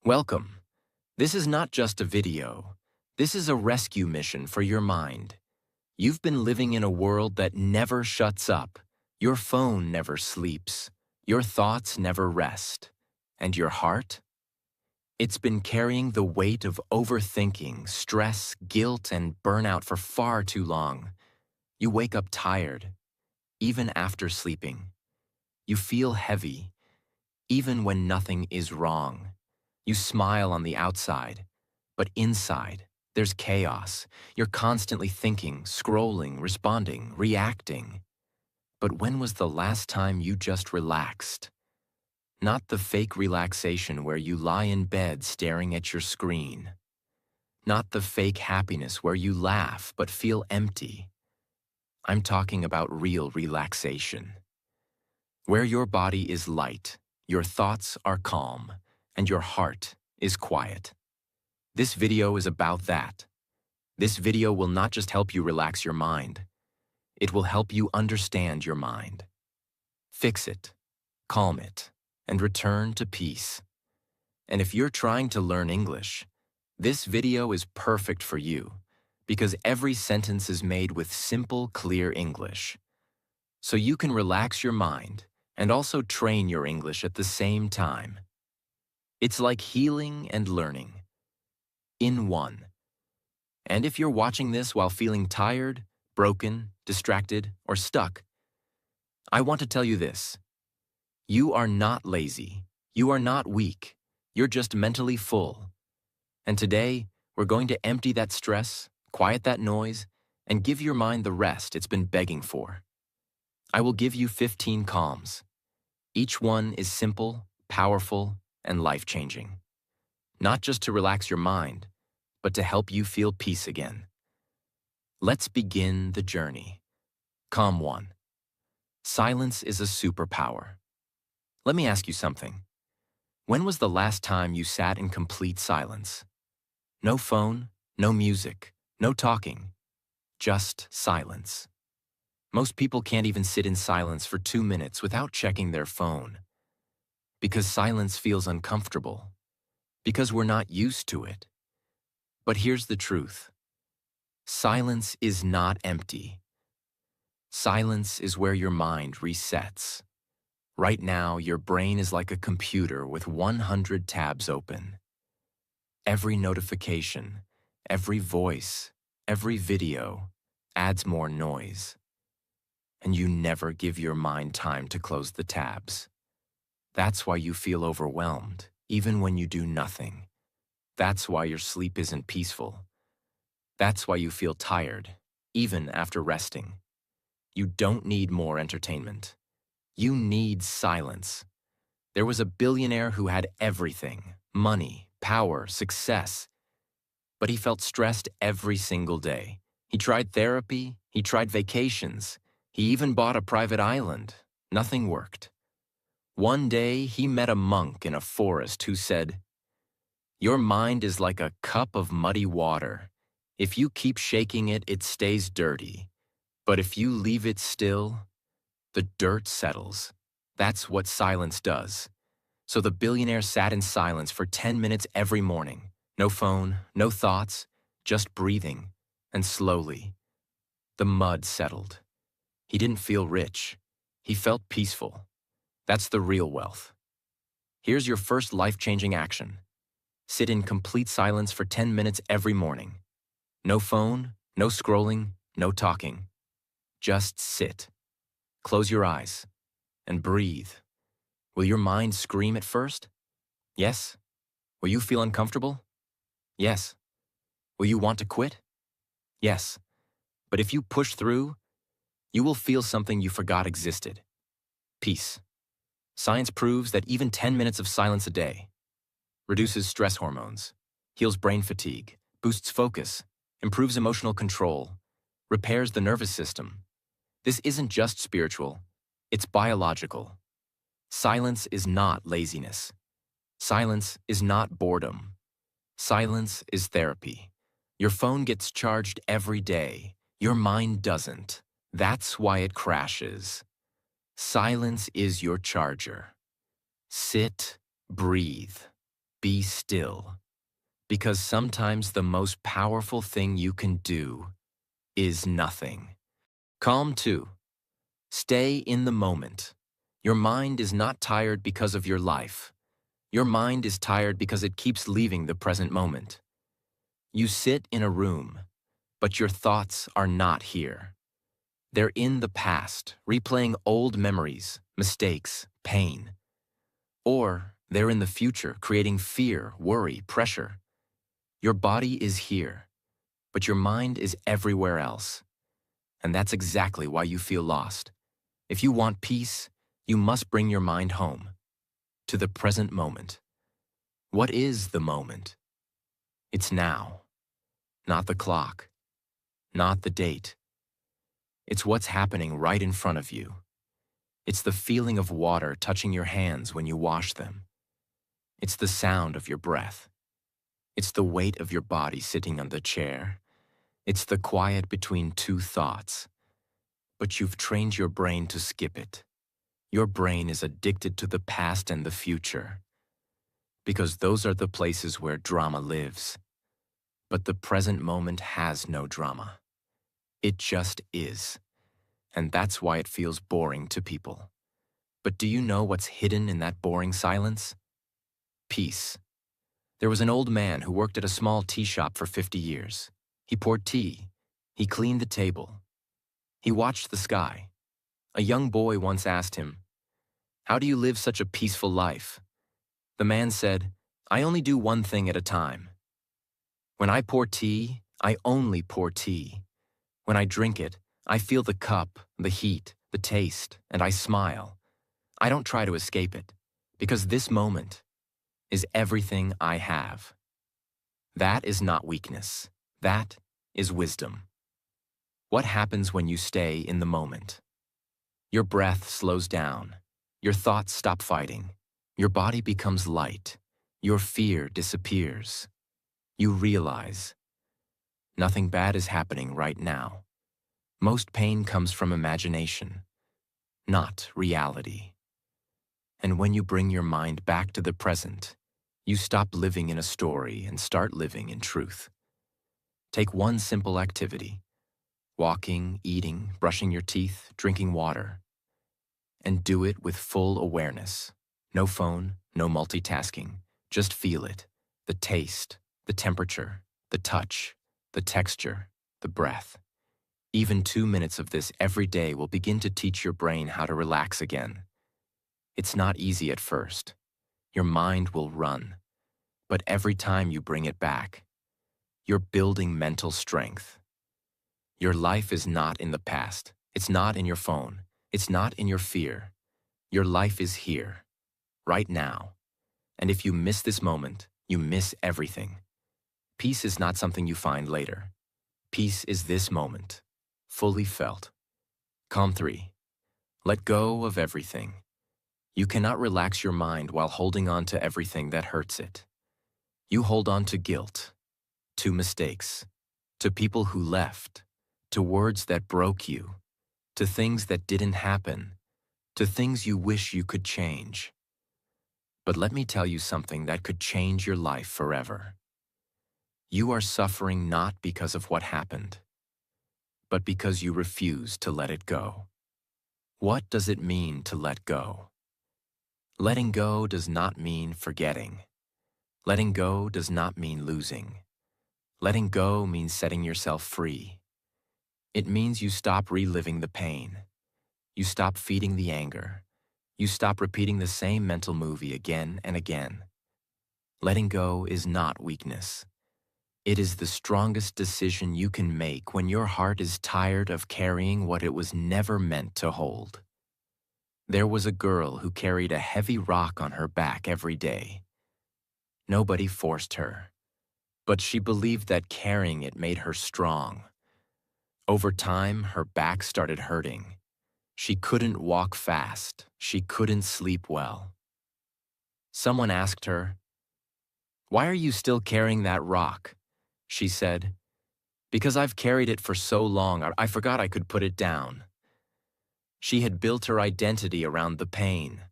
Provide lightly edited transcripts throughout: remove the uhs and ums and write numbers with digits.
Welcome. This is not just a video. This is a rescue mission for your mind. You've been living in a world that never shuts up. Your phone never sleeps. Your thoughts never rest. And your heart? It's been carrying the weight of overthinking, stress, guilt, and burnout for far too long. You wake up tired, even after sleeping. You feel heavy, even when nothing is wrong. You smile on the outside, but inside, there's chaos. You're constantly thinking, scrolling, responding, reacting. But when was the last time you just relaxed? Not the fake relaxation where you lie in bed staring at your screen. Not the fake happiness where you laugh but feel empty. I'm talking about real relaxation. Where your body is light, your thoughts are calm, and your heart is quiet. This video is about that. This video will not just help you relax your mind. It will help you understand your mind. Fix it, calm it, and return to peace. And if you're trying to learn English, this video is perfect for you because every sentence is made with simple, clear English. So you can relax your mind and also train your English at the same time. It's like healing and learning in one. And if you're watching this while feeling tired, broken, distracted, or stuck, I want to tell you this. You are not lazy. You are not weak. You're just mentally full. And today, we're going to empty that stress, quiet that noise, and give your mind the rest it's been begging for. I will give you 15 calms. Each one is simple, powerful, and life-changing. Not just to relax your mind, but to help you feel peace again. Let's begin the journey. Calm 1. Silence is a superpower. Let me ask you something. When was the last time you sat in complete silence? No phone, no music, no talking, just silence. Most people can't even sit in silence for 2 minutes without checking their phone. Because silence feels uncomfortable. Because we're not used to it. But here's the truth. Silence is not empty. Silence is where your mind resets. Right now, your brain is like a computer with 100 tabs open. Every notification, every voice, every video adds more noise. And you never give your mind time to close the tabs. That's why you feel overwhelmed, even when you do nothing. That's why your sleep isn't peaceful. That's why you feel tired, even after resting. You don't need more entertainment. You need silence. There was a billionaire who had everything, money, power, success, but he felt stressed every single day. He tried therapy, he tried vacations, he even bought a private island. Nothing worked. One day, he met a monk in a forest who said, "Your mind is like a cup of muddy water. If you keep shaking it, it stays dirty. But if you leave it still, the dirt settles." That's what silence does. So the billionaire sat in silence for 10 minutes every morning. No phone, no thoughts, just breathing. And slowly, the mud settled. He didn't feel rich. He felt peaceful. That's the real wealth. Here's your first life-changing action. Sit in complete silence for 10 minutes every morning. No phone, no scrolling, no talking. Just sit. Close your eyes and breathe. Will your mind scream at first? Yes. Will you feel uncomfortable? Yes. Will you want to quit? Yes. But if you push through, you will feel something you forgot existed. Peace. Science proves that even 10 minutes of silence a day reduces stress hormones, heals brain fatigue, boosts focus, improves emotional control, repairs the nervous system. This isn't just spiritual, it's biological. Silence is not laziness. Silence is not boredom. Silence is therapy. Your phone gets charged every day. Your mind doesn't. That's why it crashes. Silence is your charger. Sit, breathe. Be still, because sometimes the most powerful thing you can do is nothing. Calm 2. Stay in the moment. Your mind is not tired because of your life. Your mind is tired because it keeps leaving the present moment. You sit in a room, but your thoughts are not here. They're in the past, replaying old memories, mistakes, pain. Or they're in the future, creating fear, worry, pressure. Your body is here, but your mind is everywhere else. And that's exactly why you feel lost. If you want peace, you must bring your mind home, to the present moment. What is the moment? It's now, not the clock, not the date. It's what's happening right in front of you. It's the feeling of water touching your hands when you wash them. It's the sound of your breath. It's the weight of your body sitting on the chair. It's the quiet between two thoughts. But you've trained your brain to skip it. Your brain is addicted to the past and the future, because those are the places where drama lives. But the present moment has no drama. It just is. And that's why it feels boring to people. But do you know what's hidden in that boring silence? Peace. There was an old man who worked at a small tea shop for 50 years. He poured tea. He cleaned the table. He watched the sky. A young boy once asked him, "How do you live such a peaceful life?" The man said, "I only do one thing at a time. When I pour tea, I only pour tea. When I drink it, I feel the cup, the heat, the taste, and I smile. I don't try to escape it, because this moment is everything I have." That is not weakness. That is wisdom. What happens when you stay in the moment? Your breath slows down. Your thoughts stop fighting. Your body becomes light. Your fear disappears. You realize nothing bad is happening right now. Most pain comes from imagination, not reality. And when you bring your mind back to the present, you stop living in a story and start living in truth. Take one simple activity: walking, eating, brushing your teeth, drinking water. And do it with full awareness. No phone, no multitasking. Just feel it. The taste, the temperature, the touch, the texture, the breath. Even 2 minutes of this every day will begin to teach your brain how to relax again. It's not easy at first. Your mind will run. But every time you bring it back, you're building mental strength. Your life is not in the past. It's not in your phone. It's not in your fear. Your life is here, right now. And if you miss this moment, you miss everything. Peace is not something you find later. Peace is this moment, fully felt. Calm 3. Let go of everything. You cannot relax your mind while holding on to everything that hurts it. You hold on to guilt, to mistakes, to people who left, to words that broke you, to things that didn't happen, to things you wish you could change. But let me tell you something that could change your life forever. You are suffering not because of what happened, but because you refuse to let it go. What does it mean to let go? Letting go does not mean forgetting. Letting go does not mean losing. Letting go means setting yourself free. It means you stop reliving the pain. You stop feeding the anger. You stop repeating the same mental movie again and again. Letting go is not weakness. It is the strongest decision you can make when your heart is tired of carrying what it was never meant to hold. There was a girl who carried a heavy rock on her back every day. Nobody forced her, but she believed that carrying it made her strong. Over time, her back started hurting. She couldn't walk fast. She couldn't sleep well. Someone asked her, "Why are you still carrying that rock?" She said, "Because I've carried it for so long, I forgot I could put it down." She had built her identity around the pain.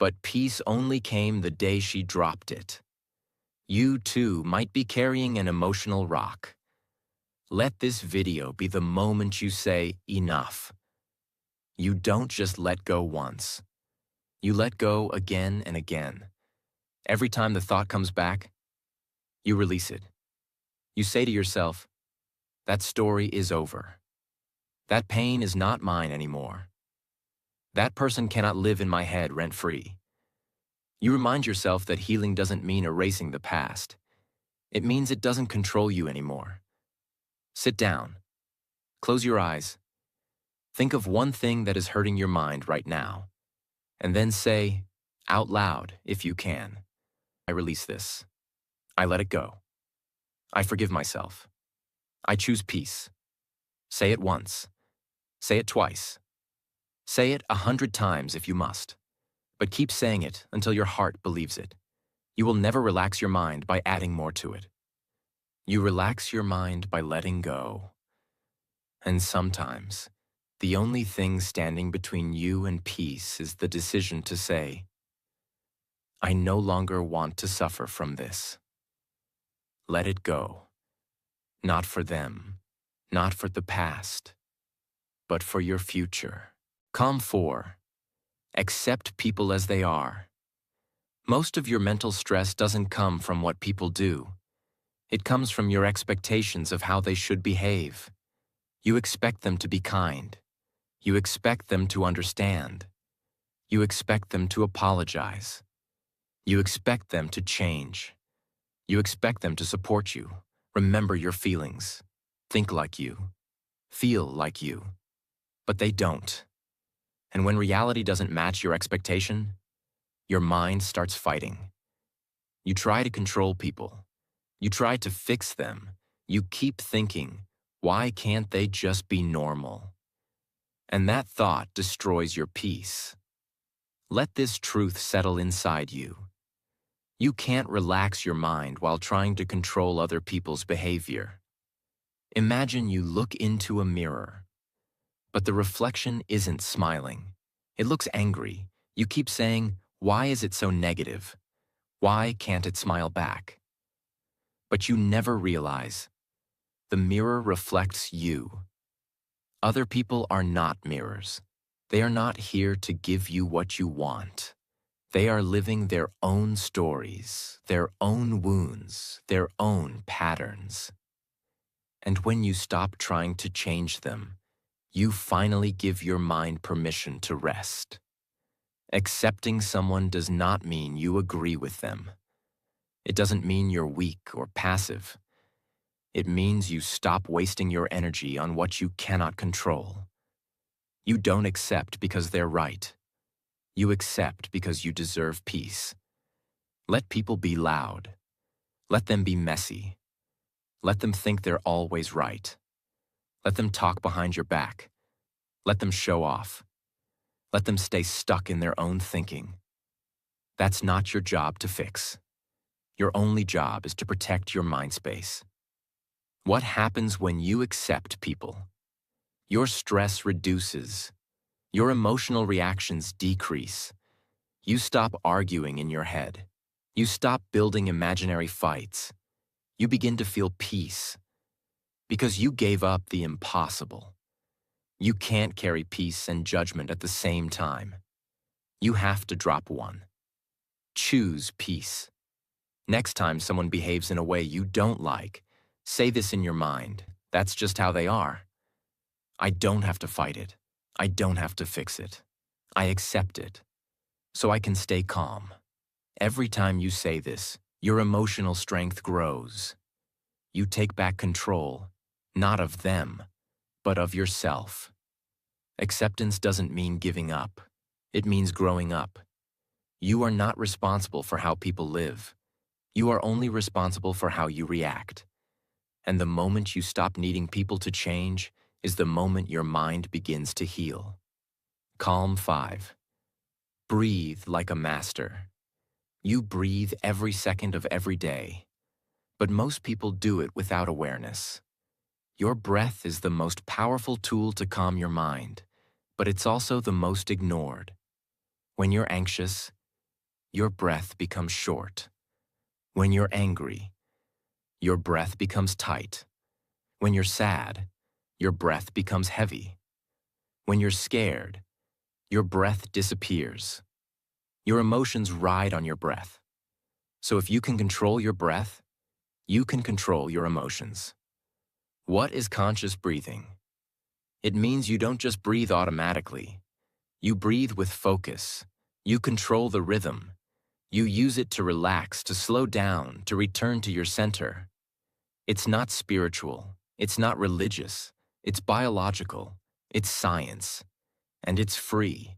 But peace only came the day she dropped it. You, too, might be carrying an emotional rock. Let this video be the moment you say, enough. You don't just let go once. You let go again and again. Every time the thought comes back, you release it. You say to yourself, that story is over. That pain is not mine anymore. That person cannot live in my head rent-free. You remind yourself that healing doesn't mean erasing the past. It means it doesn't control you anymore. Sit down. Close your eyes. Think of one thing that is hurting your mind right now, and then say, out loud, if you can, I release this. I let it go. I forgive myself. I choose peace. Say it once. Say it twice. Say it 100 times if you must. But keep saying it until your heart believes it. You will never relax your mind by adding more to it. You relax your mind by letting go. And sometimes, the only thing standing between you and peace is the decision to say, I no longer want to suffer from this. Let it go. Not for them, not for the past, but for your future. Calm 4. Accept people as they are. Most of your mental stress doesn't come from what people do. It comes from your expectations of how they should behave. You expect them to be kind. You expect them to understand. You expect them to apologize. You expect them to change. You expect them to support you, remember your feelings, think like you, feel like you. But they don't. And when reality doesn't match your expectation, your mind starts fighting. You try to control people. You try to fix them. You keep thinking, why can't they just be normal? And that thought destroys your peace. Let this truth settle inside you. You can't relax your mind while trying to control other people's behavior. Imagine you look into a mirror, but the reflection isn't smiling. It looks angry. You keep saying, why is it so negative? Why can't it smile back? But you never realize the mirror reflects you. Other people are not mirrors. They are not here to give you what you want. They are living their own stories, their own wounds, their own patterns. And when you stop trying to change them, you finally give your mind permission to rest. Accepting someone does not mean you agree with them. It doesn't mean you're weak or passive. It means you stop wasting your energy on what you cannot control. You don't accept because they're right. You accept because you deserve peace. Let people be loud. Let them be messy. Let them think they're always right. Let them talk behind your back. Let them show off. Let them stay stuck in their own thinking. That's not your job to fix. Your only job is to protect your mind space. What happens when you accept people? Your stress reduces. Your emotional reactions decrease. You stop arguing in your head. You stop building imaginary fights. You begin to feel peace. Because you gave up the impossible. You can't carry peace and judgment at the same time. You have to drop one. Choose peace. Next time someone behaves in a way you don't like, say this in your mind. That's just how they are. I don't have to fight it. I don't have to fix it. I accept it, so I can stay calm. Every time you say this, your emotional strength grows. You take back control, not of them, but of yourself. Acceptance doesn't mean giving up. It means growing up. You are not responsible for how people live. You are only responsible for how you react. And the moment you stop needing people to change is the moment your mind begins to heal. Calm 5. Breathe like a master. You breathe every second of every day, but most people do it without awareness. Your breath is the most powerful tool to calm your mind, but it's also the most ignored. When you're anxious, your breath becomes short. When you're angry, your breath becomes tight. When you're sad, your breath becomes heavy. When you're scared, your breath disappears. Your emotions ride on your breath. So if you can control your breath, you can control your emotions. What is conscious breathing? It means you don't just breathe automatically. You breathe with focus. You control the rhythm. You use it to relax, to slow down, to return to your center. It's not spiritual. It's not religious. It's biological. It's science. And it's free.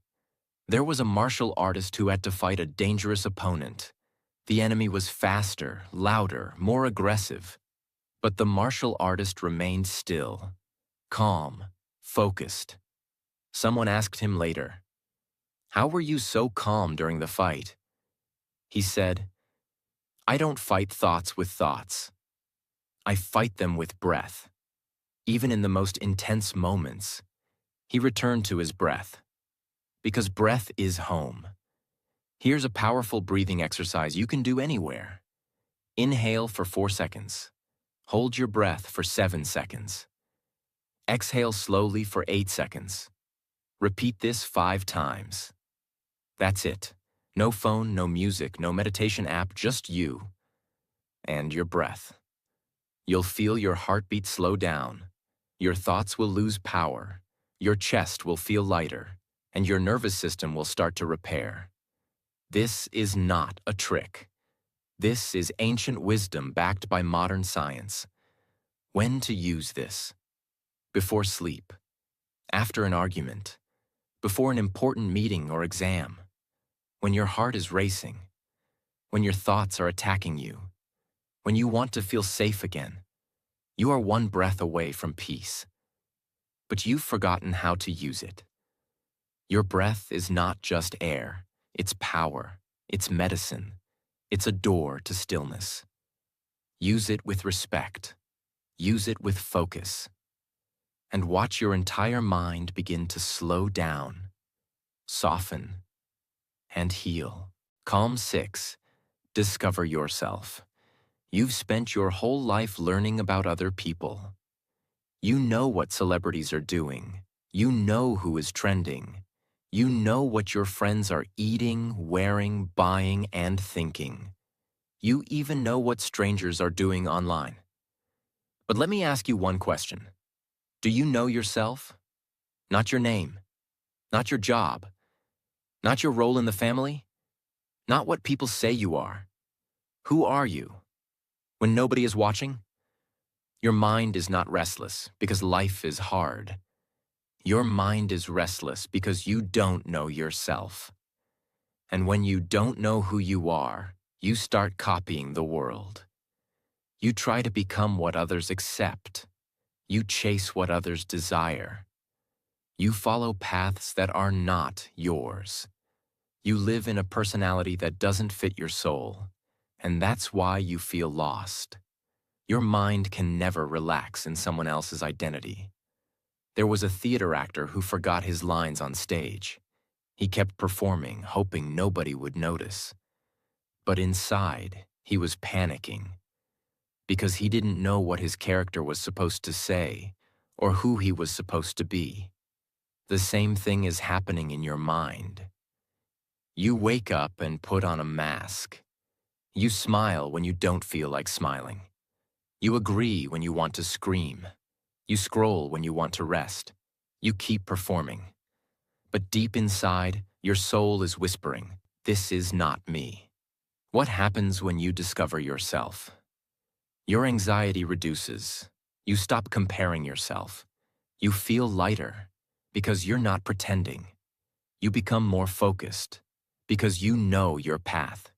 There was a martial artist who had to fight a dangerous opponent. The enemy was faster, louder, more aggressive. But the martial artist remained still, calm, focused. Someone asked him later, "How were you so calm during the fight?" He said, "I don't fight thoughts with thoughts. I fight them with breath." Even in the most intense moments, he returned to his breath. Because breath is home. Here's a powerful breathing exercise you can do anywhere. Inhale for 4 seconds. Hold your breath for 7 seconds. Exhale slowly for 8 seconds. Repeat this 5 times. That's it. No phone, no music, no meditation app, just you and your breath. You'll feel your heartbeat slow down. Your thoughts will lose power. Your chest will feel lighter, and your nervous system will start to repair. This is not a trick. This is ancient wisdom backed by modern science. When to use this? Before sleep, after an argument, before an important meeting or exam, when your heart is racing, when your thoughts are attacking you, when you want to feel safe again. You are one breath away from peace. But you've forgotten how to use it. Your breath is not just air, it's power, it's medicine, it's a door to stillness. Use it with respect. Use it with focus. And watch your entire mind begin to slow down, soften, and heal. Calm 6. Discover yourself. You've spent your whole life learning about other people. You know what celebrities are doing. You know who is trending. You know what your friends are eating, wearing, buying, and thinking. You even know what strangers are doing online. But let me ask you one question. Do you know yourself? Not your name. Not your job. Not your role in the family. Not what people say you are. Who are you? When nobody is watching? Your mind is not restless because life is hard. Your mind is restless because you don't know yourself. And when you don't know who you are, you start copying the world. You try to become what others accept. You chase what others desire. You follow paths that are not yours. You live in a personality that doesn't fit your soul, and that's why you feel lost. Your mind can never relax in someone else's identity. There was a theater actor who forgot his lines on stage. He kept performing, hoping nobody would notice. But inside, he was panicking because he didn't know what his character was supposed to say or who he was supposed to be. The same thing is happening in your mind. You wake up and put on a mask. You smile when you don't feel like smiling. You agree when you want to scream. You scroll when you want to rest. You keep performing. But deep inside, your soul is whispering, "This is not me." What happens when you discover yourself? Your anxiety reduces. You stop comparing yourself. You feel lighter because you're not pretending. You become more focused because you know your path.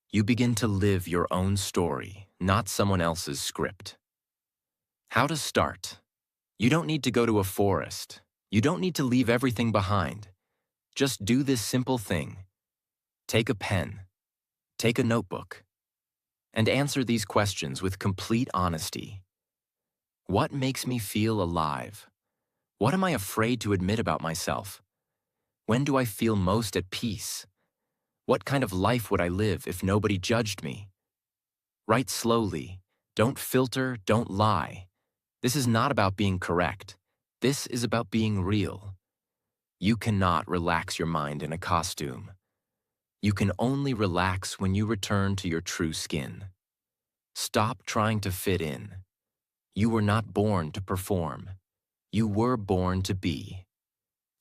You begin to live your own story, not someone else's script. How to start? You don't need to go to a forest. You don't need to leave everything behind. Just do this simple thing. Take a pen. Take a notebook. And answer these questions with complete honesty. What makes me feel alive? What am I afraid to admit about myself? When do I feel most at peace? What kind of life would I live if nobody judged me? Write slowly. Don't filter, don't lie. This is not about being correct. This is about being real. You cannot relax your mind in a costume. You can only relax when you return to your true skin. Stop trying to fit in. You were not born to perform. You were born to be.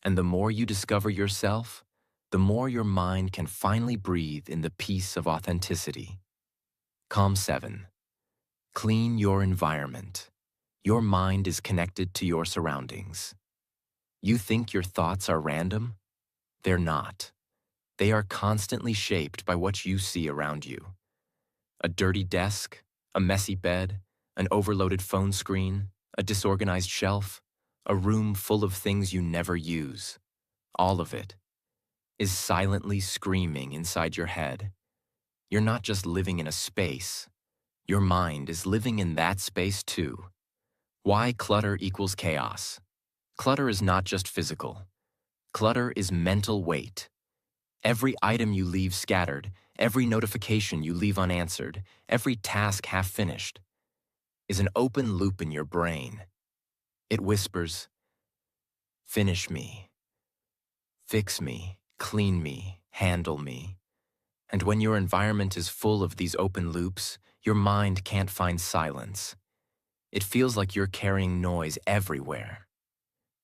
And the more you discover yourself, the more your mind can finally breathe in the peace of authenticity. Calm 7. Clean your environment. Your mind is connected to your surroundings. You think your thoughts are random? They're not. They are constantly shaped by what you see around you. A dirty desk, a messy bed, an overloaded phone screen, a disorganized shelf, a room full of things you never use. All of it is silently screaming inside your head. You're not just living in a space. Your mind is living in that space too. Why clutter equals chaos? Clutter is not just physical. Clutter is mental weight. Every item you leave scattered, every notification you leave unanswered, every task half finished, is an open loop in your brain. It whispers, finish me, fix me, clean me, handle me. And when your environment is full of these open loops, your mind can't find silence. It feels like you're carrying noise everywhere.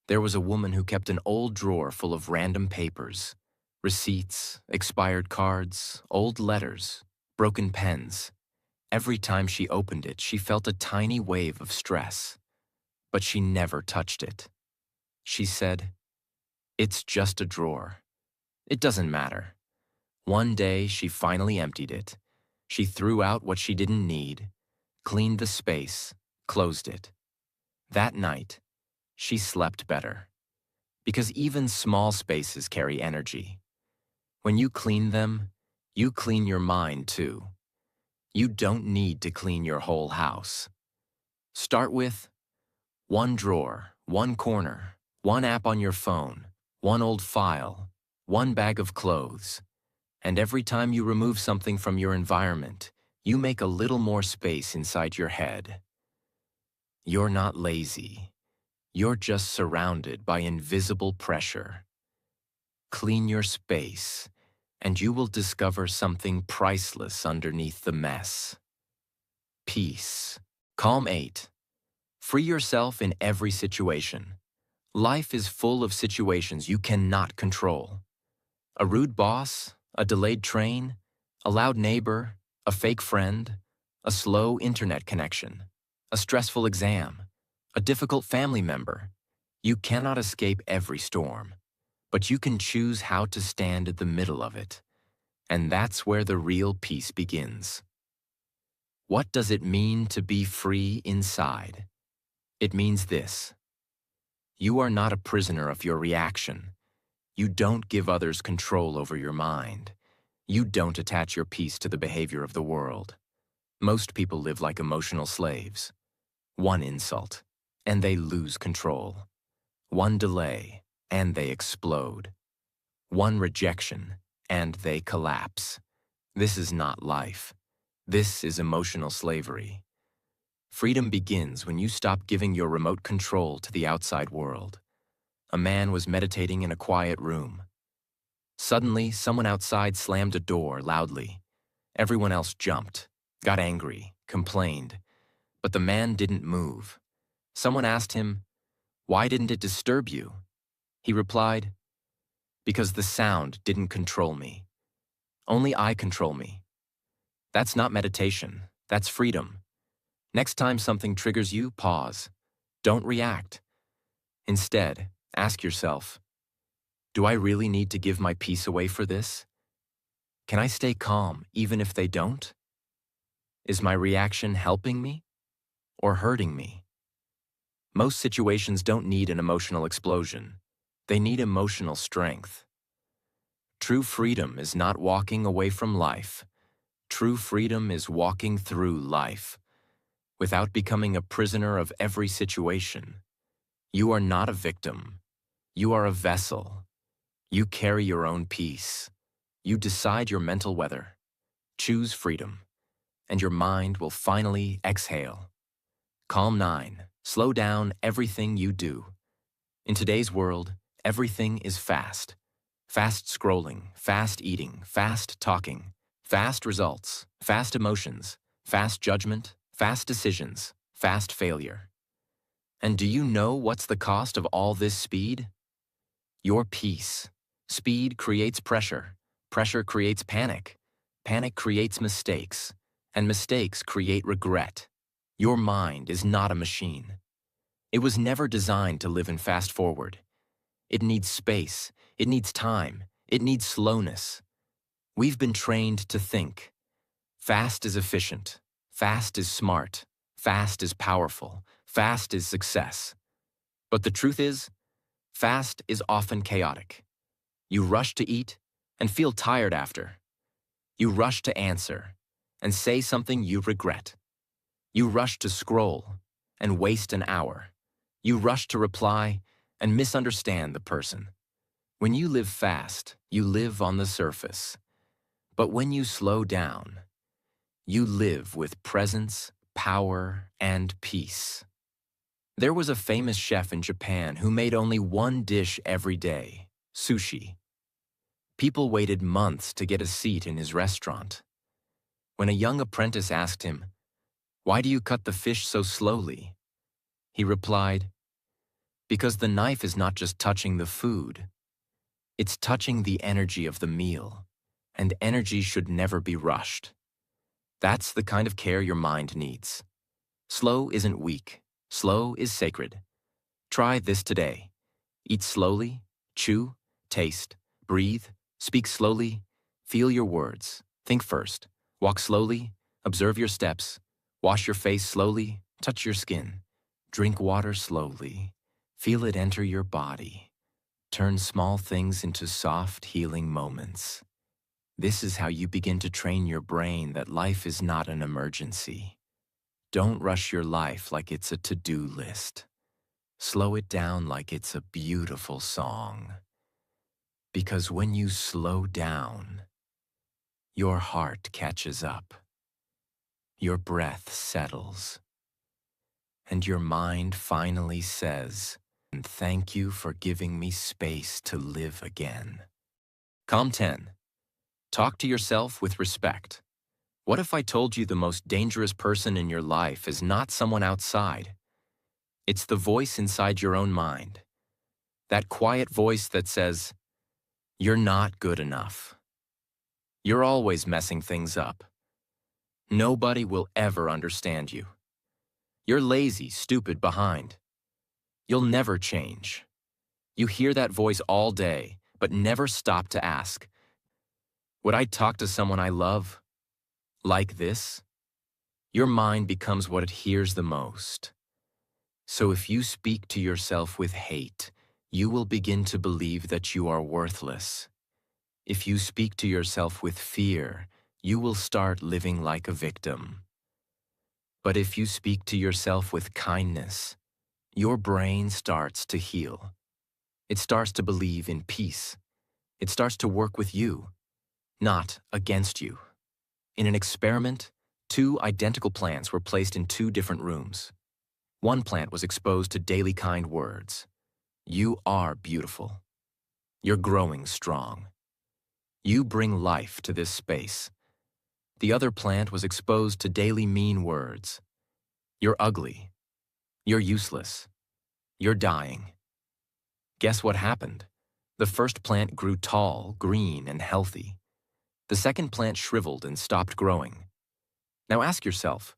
There was a woman who kept an old drawer full of random papers, receipts, expired cards, old letters, broken pens. Every time she opened it, she felt a tiny wave of stress, but she never touched it. She said, "It's just a drawer. It doesn't matter." One day, she finally emptied it. She threw out what she didn't need, cleaned the space, closed it. That night, she slept better. Because even small spaces carry energy. When you clean them, you clean your mind too. You don't need to clean your whole house. Start with one drawer, one corner, one app on your phone, one old file, one bag of clothes. And every time you remove something from your environment, you make a little more space inside your head. You're not lazy. You're just surrounded by invisible pressure. Clean your space, and you will discover something priceless underneath the mess. Peace. Calm 8. Free yourself in every situation. Life is full of situations you cannot control. A rude boss, a delayed train, a loud neighbor, a fake friend, a slow internet connection, a stressful exam, a difficult family member. You cannot escape every storm, but you can choose how to stand at the middle of it. And that's where the real peace begins. What does it mean to be free inside? It means this. You are not a prisoner of your reaction. You don't give others control over your mind. You don't attach your peace to the behavior of the world. Most people live like emotional slaves. One insult, and they lose control. One delay, and they explode. One rejection, and they collapse. This is not life. This is emotional slavery. Freedom begins when you stop giving your remote control to the outside world. A man was meditating in a quiet room. Suddenly, someone outside slammed a door loudly. Everyone else jumped, got angry, complained. But the man didn't move. Someone asked him, "Why didn't it disturb you?" He replied, "Because the sound didn't control me. Only I control me." That's not meditation. That's freedom. Next time something triggers you, pause. Don't react. Instead, ask yourself, do I really need to give my peace away for this? Can I stay calm even if they don't? Is my reaction helping me or hurting me? Most situations don't need an emotional explosion. They need emotional strength. True freedom is not walking away from life. True freedom is walking through life, without becoming a prisoner of every situation. You are not a victim. You are a vessel. You carry your own peace. You decide your mental weather. Choose freedom, and your mind will finally exhale. Calm 9. Slow down everything you do. In today's world, everything is fast. Fast scrolling, fast eating, fast talking, fast results, fast emotions, fast judgment, fast decisions, fast failure. And do you know what's the cost of all this speed? Your peace. Speed creates pressure. Pressure creates panic. Panic creates mistakes. And mistakes create regret. Your mind is not a machine. It was never designed to live in fast forward. It needs space. It needs time. It needs slowness. We've been trained to think. Fast is efficient. Fast is smart. Fast is powerful. Fast is success. But the truth is, fast is often chaotic. You rush to eat and feel tired after. You rush to answer and say something you regret. You rush to scroll and waste an hour. You rush to reply and misunderstand the person. When you live fast, you live on the surface. But when you slow down, you live with presence, power, and peace. There was a famous chef in Japan who made only one dish every day, sushi. People waited months to get a seat in his restaurant. When a young apprentice asked him, "Why do you cut the fish so slowly?" he replied, "Because the knife is not just touching the food. It's touching the energy of the meal, and energy should never be rushed." That's the kind of care your mind needs. Slow isn't weak. Slow is sacred. Try this today. Eat slowly, chew, taste, breathe, speak slowly, feel your words, think first, walk slowly, observe your steps, wash your face slowly, touch your skin, drink water slowly, feel it enter your body. Turn small things into soft, healing moments. This is how you begin to train your brain that life is not an emergency. Don't rush your life like it's a to-do list. Slow it down like it's a beautiful song. Because when you slow down, your heart catches up, your breath settles, and your mind finally says, "Thank you for giving me space to live again." Calm 10. Talk to yourself with respect. What if I told you the most dangerous person in your life is not someone outside? It's the voice inside your own mind. That quiet voice that says, "You're not good enough. You're always messing things up. Nobody will ever understand you. You're lazy, stupid, behind. You'll never change." You hear that voice all day, but never stop to ask, would I talk to someone I love like this? Your mind becomes what it hears the most. So if you speak to yourself with hate, you will begin to believe that you are worthless. If you speak to yourself with fear, you will start living like a victim. But if you speak to yourself with kindness, your brain starts to heal. It starts to believe in peace. It starts to work with you, not against you. In an experiment, 2 identical plants were placed in 2 different rooms. One plant was exposed to daily kind words. "You are beautiful. You're growing strong. You bring life to this space." The other plant was exposed to daily mean words. "You're ugly. You're useless. You're dying." Guess what happened? The first plant grew tall, green, and healthy. The second plant shriveled and stopped growing. Now ask yourself,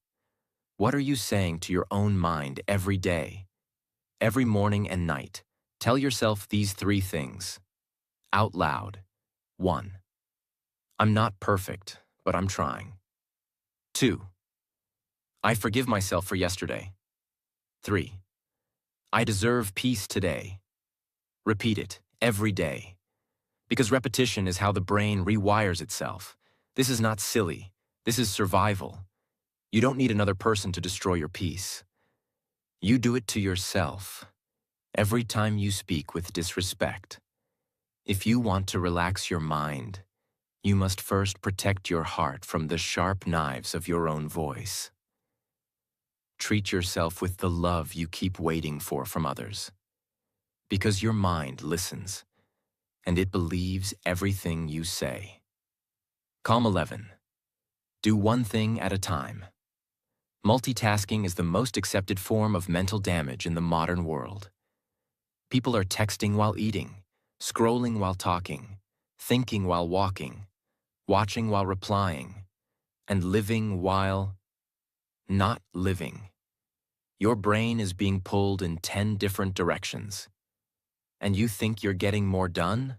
what are you saying to your own mind every day? Every morning and night, tell yourself these 3 things. Out loud. 1. I'm not perfect, but I'm trying. 2. I forgive myself for yesterday. 3. I deserve peace today. Repeat it every day. Because repetition is how the brain rewires itself. This is not silly. This is survival. You don't need another person to destroy your peace. You do it to yourself every time you speak with disrespect. If you want to relax your mind, You must first protect your heart from the sharp knives of your own voice. Treat yourself with the love you keep waiting for from others. Because your mind listens, and it believes everything you say. Calm 11. Do one thing at a time. Multitasking is the most accepted form of mental damage in the modern world. People are texting while eating, scrolling while talking, thinking while walking, watching while replying, and living while not living. Your brain is being pulled in 10 different directions. And you think you're getting more done?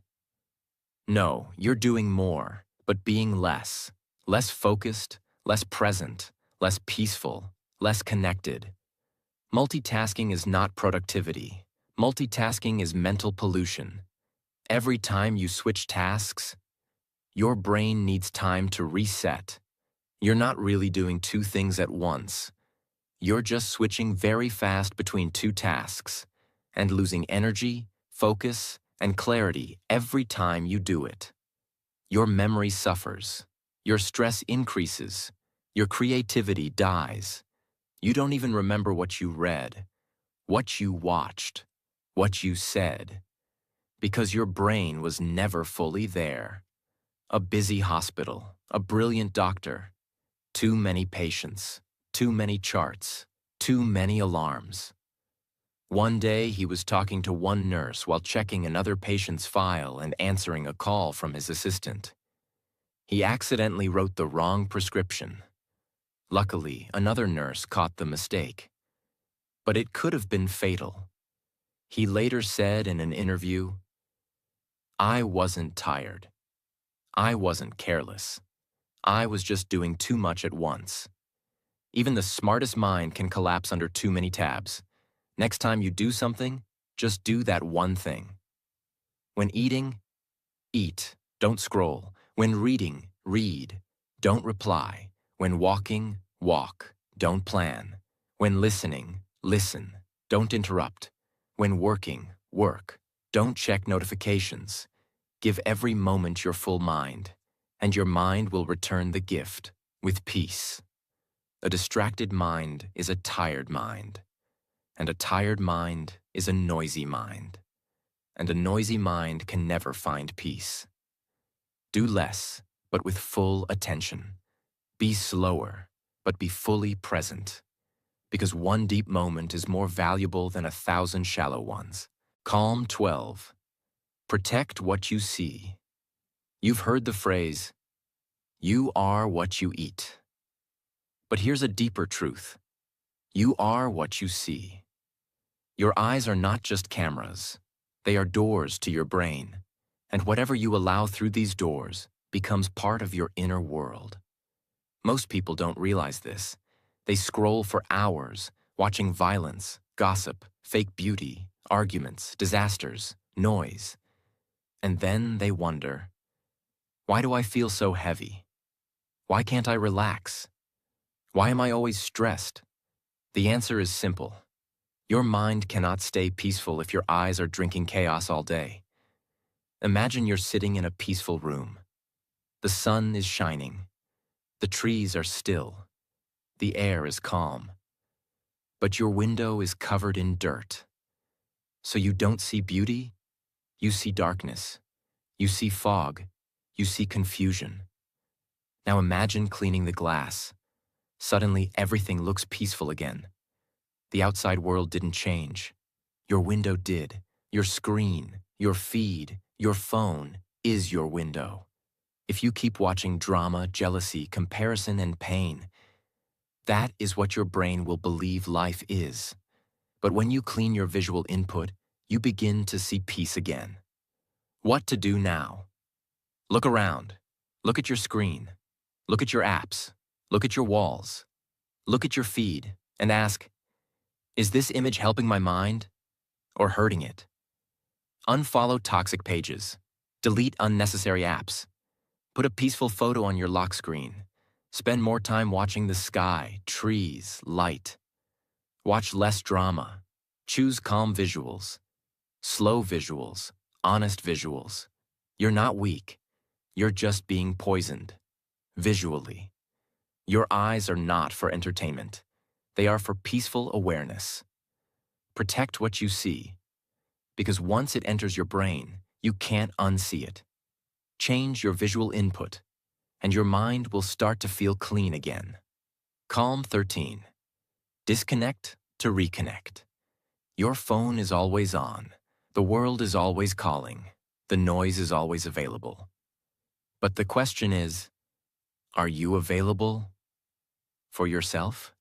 No, you're doing more, but being less. Less focused, less present, less peaceful, less connected. Multitasking is not productivity. Multitasking is mental pollution. Every time you switch tasks, your brain needs time to reset. You're not really doing two things at once. You're just switching very fast between two tasks and losing energy, focus, and clarity every time you do it. Your memory suffers. Your stress increases. Your creativity dies. You don't even remember what you read, what you watched, what you said, because your brain was never fully there. A busy hospital, a brilliant doctor, too many patients, too many charts, too many alarms. One day he was talking to one nurse while checking another patient's file and answering a call from his assistant. He accidentally wrote the wrong prescription. Luckily, another nurse caught the mistake. But it could have been fatal. He later said in an interview, "I wasn't tired. I wasn't careless. I was just doing too much at once." Even the smartest mind can collapse under too many tabs. Next time you do something, just do that one thing. When eating, eat, don't scroll. When reading, read, don't reply. When walking, walk, don't plan. When listening, listen, don't interrupt. When working, work, don't check notifications. Give every moment your full mind, and your mind will return the gift with peace. A distracted mind is a tired mind, and a tired mind is a noisy mind, and a noisy mind can never find peace. Do less, but with full attention. Be slower, but be fully present, because one deep moment is more valuable than 1,000 shallow ones. Calm 12. Protect what you see. You've heard the phrase, "You are what you eat." But here's a deeper truth. You are what you see. Your eyes are not just cameras. They are doors to your brain, and whatever you allow through these doors becomes part of your inner world. Most people don't realize this. They scroll for hours, watching violence, gossip, fake beauty, arguments, disasters, noise. And then they wonder, why do I feel so heavy? Why can't I relax? Why am I always stressed? The answer is simple. Your mind cannot stay peaceful if your eyes are drinking chaos all day. Imagine you're sitting in a peaceful room. The sun is shining. The trees are still. The air is calm. But your window is covered in dirt. So you don't see beauty, you see darkness. You see fog. You see confusion. Now imagine cleaning the glass. Suddenly everything looks peaceful again. The outside world didn't change. Your window did. Your screen, your feed, your phone is your window. If you keep watching drama, jealousy, comparison, and pain, that is what your brain will believe life is. But when you clean your visual input, you begin to see peace again. What to do now? Look around. Look at your screen. Look at your apps. Look at your walls. Look at your feed and ask, is this image helping my mind or hurting it? Unfollow toxic pages. Delete unnecessary apps. Put a peaceful photo on your lock screen. Spend more time watching the sky, trees, light. Watch less drama. Choose calm visuals. Slow visuals. Honest visuals. You're not weak. You're just being poisoned, visually. Your eyes are not for entertainment. They are for peaceful awareness. Protect what you see, because once it enters your brain, you can't unsee it. Change your visual input, and your mind will start to feel clean again. Calm 13. Disconnect to reconnect. Your phone is always on. The world is always calling. The noise is always available. But the question is, are you available for yourself?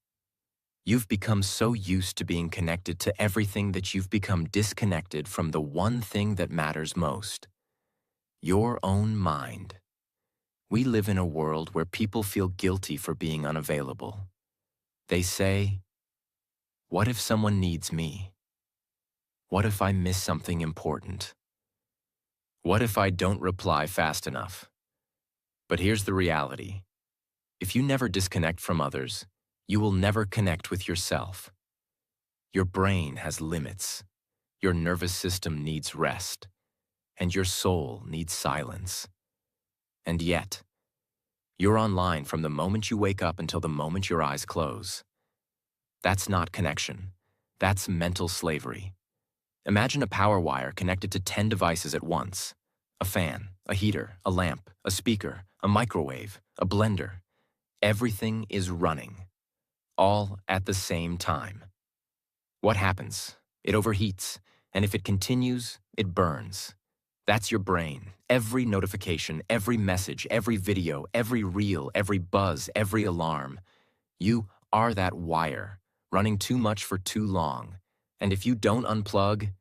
You've become so used to being connected to everything that you've become disconnected from the one thing that matters most: your own mind. We live in a world where people feel guilty for being unavailable. They say, what if someone needs me? What if I miss something important? What if I don't reply fast enough? But here's the reality. If you never disconnect from others, you will never connect with yourself. Your brain has limits. Your nervous system needs rest. And your soul needs silence. And yet, you're online from the moment you wake up until the moment your eyes close. That's not connection. That's mental slavery. Imagine a power wire connected to 10 devices at once. A fan, a heater, a lamp, a speaker, a microwave, a blender. Everything is running, all at the same time. What happens? It overheats, and if it continues, it burns. That's your brain. Every notification, every message, every video, every reel, every buzz, every alarm. You are that wire, running too much for too long. And if you don't unplug,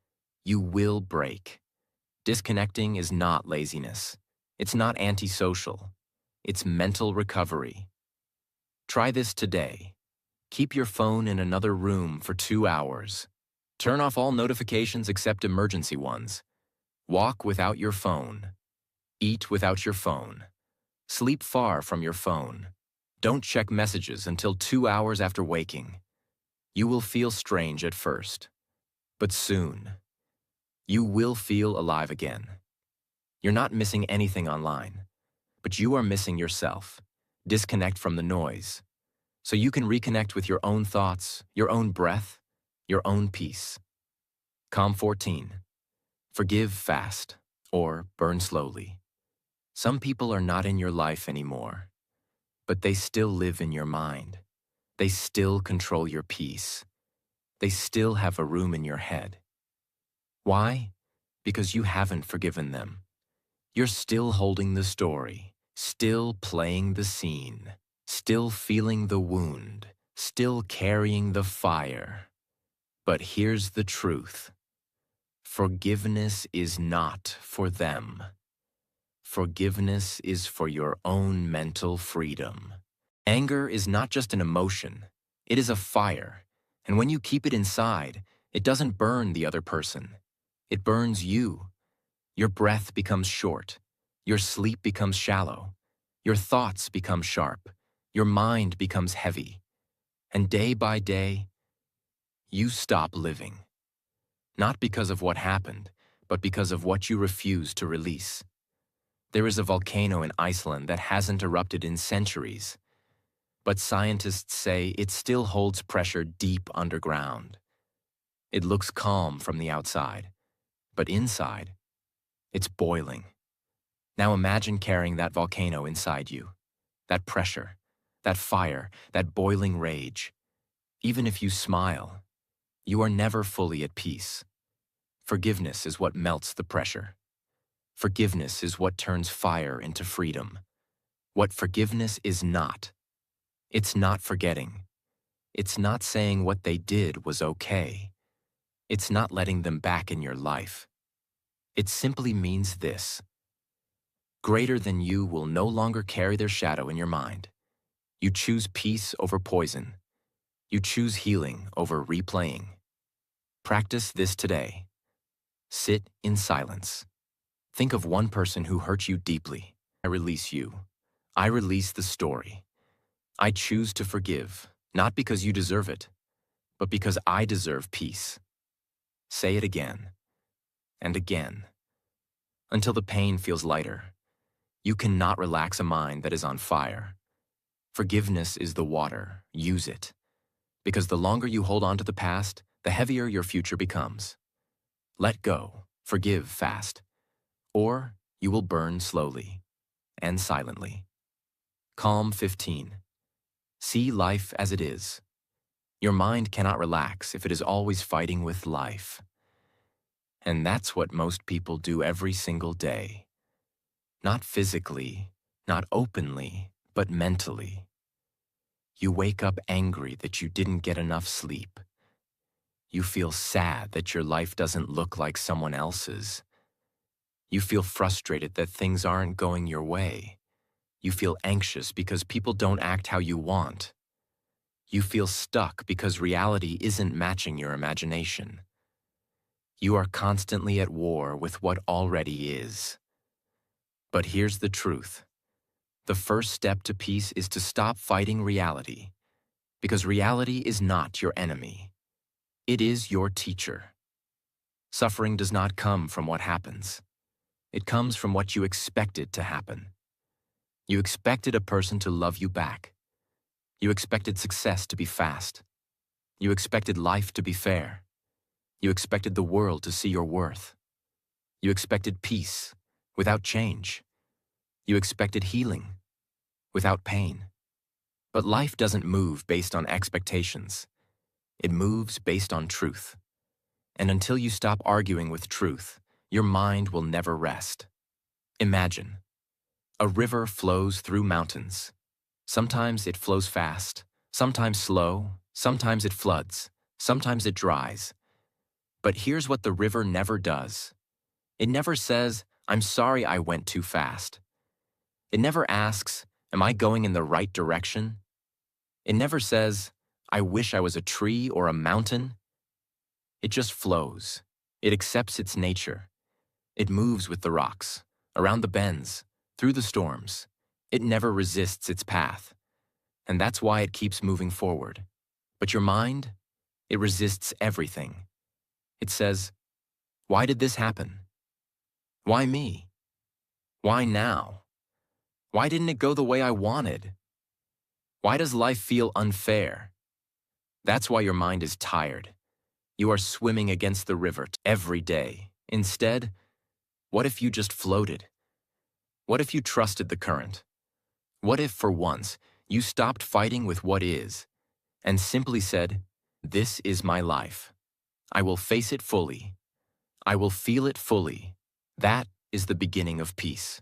you will break. Disconnecting is not laziness. It's not antisocial. It's mental recovery. Try this today. Keep your phone in another room for 2 hours. Turn off all notifications except emergency ones. Walk without your phone. Eat without your phone. Sleep far from your phone. Don't check messages until 2 hours after waking. You will feel strange at first, but soon, you will feel alive again. You're not missing anything online, but you are missing yourself. Disconnect from the noise, so you can reconnect with your own thoughts, your own breath, your own peace. Calm 14. Forgive fast, or burn slowly. Some people are not in your life anymore, but they still live in your mind. They still control your peace. They still have a room in your head. Why? Because you haven't forgiven them. You're still holding the story, still playing the scene, still feeling the wound, still carrying the fire. But here's the truth. Forgiveness is not for them. Forgiveness is for your own mental freedom. Anger is not just an emotion. It is a fire. And when you keep it inside, it doesn't burn the other person. It burns you. Your breath becomes short. Your sleep becomes shallow. Your thoughts become sharp. Your mind becomes heavy. And day by day, you stop living. Not because of what happened, but because of what you refuse to release. There is a volcano in Iceland that hasn't erupted in centuries, but scientists say it still holds pressure deep underground. It looks calm from the outside, but inside, it's boiling. Now imagine carrying that volcano inside you, that pressure, that fire, that boiling rage. Even if you smile, you are never fully at peace. Forgiveness is what melts the pressure. Forgiveness is what turns fire into freedom. What forgiveness is not. It's not forgetting. It's not saying what they did was okay. It's not letting them back in your life. It simply means this. Greater than you will no longer carry their shadow in your mind. You choose peace over poison. You choose healing over replaying. Practice this today. Sit in silence. Think of one person who hurt you deeply. I release you. I release the story. I choose to forgive, not because you deserve it, but because I deserve peace. Say it again and again, until the pain feels lighter. You cannot relax a mind that is on fire. Forgiveness is the water. Use it. Because the longer you hold on to the past, the heavier your future becomes. Let go. Forgive fast. Or you will burn slowly and silently. Calm 15. See life as it is. Your mind cannot relax if it is always fighting with life. And that's what most people do every single day. Not physically, not openly, but mentally. You wake up angry that you didn't get enough sleep. You feel sad that your life doesn't look like someone else's. You feel frustrated that things aren't going your way. You feel anxious because people don't act how you want. You feel stuck because reality isn't matching your imagination. You are constantly at war with what already is. But here's the truth. The first step to peace is to stop fighting reality, because reality is not your enemy. It is your teacher. Suffering does not come from what happens. It comes from what you expected to happen. You expected a person to love you back. You expected success to be fast. You expected life to be fair. You expected the world to see your worth. You expected peace without change. You expected healing without pain. But life doesn't move based on expectations. It moves based on truth. And until you stop arguing with truth, your mind will never rest. Imagine. A river flows through mountains. Sometimes it flows fast, sometimes slow, sometimes it floods, sometimes it dries. But here's what the river never does. It never says, "I'm sorry I went too fast." It never asks, "Am I going in the right direction?" It never says, "I wish I was a tree or a mountain." It just flows. It accepts its nature. It moves with the rocks, around the bends, through the storms. It never resists its path. And that's why it keeps moving forward. But your mind, it resists everything. It says, "Why did this happen? Why me? Why now? Why didn't it go the way I wanted? Why does life feel unfair?" That's why your mind is tired. You are swimming against the river every day. Instead, what if you just floated? What if you trusted the current? What if, for once, you stopped fighting with what is and simply said, "This is my life. I will face it fully. I will feel it fully." That is the beginning of peace.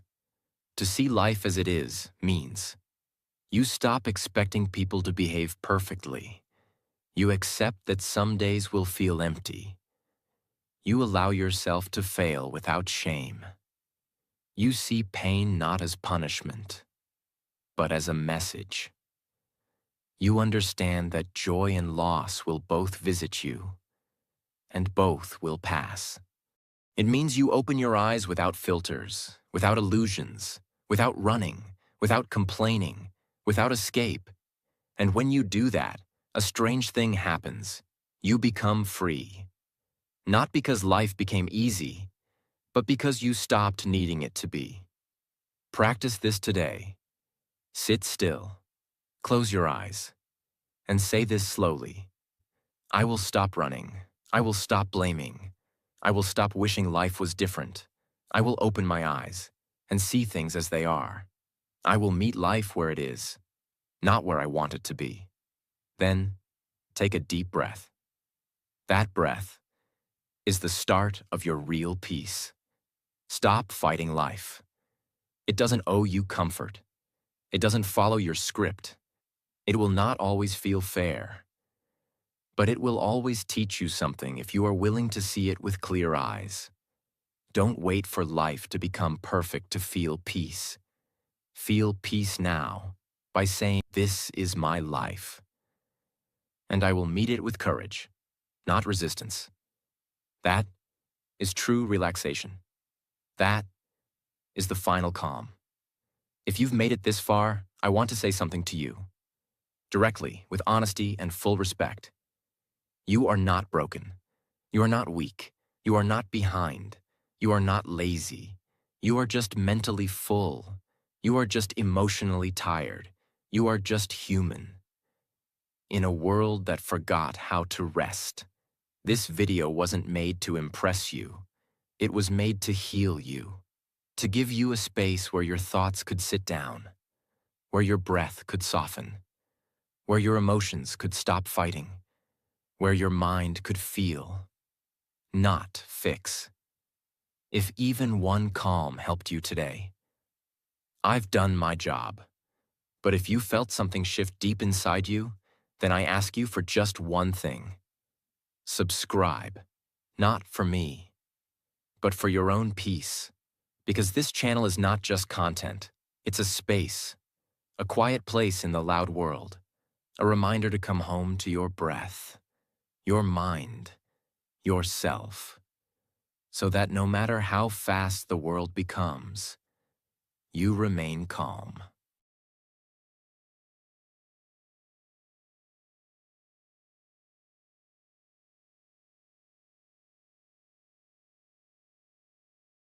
To see life as it is means you stop expecting people to behave perfectly. You accept that some days will feel empty. You allow yourself to fail without shame. You see pain not as punishment, but as a message. You understand that joy and loss will both visit you, and both will pass. It means you open your eyes without filters, without illusions, without running, without complaining, without escape. And when you do that, a strange thing happens. You become free. Not because life became easy, but because you stopped needing it to be. Practice this today. Sit still, close your eyes, and say this slowly. I will stop running. I will stop blaming. I will stop wishing life was different. I will open my eyes and see things as they are. I will meet life where it is, not where I want it to be. Then, take a deep breath. That breath is the start of your real peace. Stop fighting life. It doesn't owe you comfort. It doesn't follow your script. It will not always feel fair. But it will always teach you something if you are willing to see it with clear eyes. Don't wait for life to become perfect to feel peace. Feel peace now by saying, "This is my life. And I will meet it with courage, not resistance." That is true relaxation. That is the final calm. If you've made it this far, I want to say something to you. Directly, with honesty and full respect. You are not broken. You are not weak. You are not behind. You are not lazy. You are just mentally full. You are just emotionally tired. You are just human. In a world that forgot how to rest. This video wasn't made to impress you. It was made to heal you. To give you a space where your thoughts could sit down, where your breath could soften, where your emotions could stop fighting, where your mind could feel, not fix. If even one calm helped you today, I've done my job. But if you felt something shift deep inside you, then I ask you for just one thing. Subscribe, not for me, but for your own peace. Because this channel is not just content, it's a space, a quiet place in the loud world, a reminder to come home to your breath, your mind, yourself, so that no matter how fast the world becomes, you remain calm.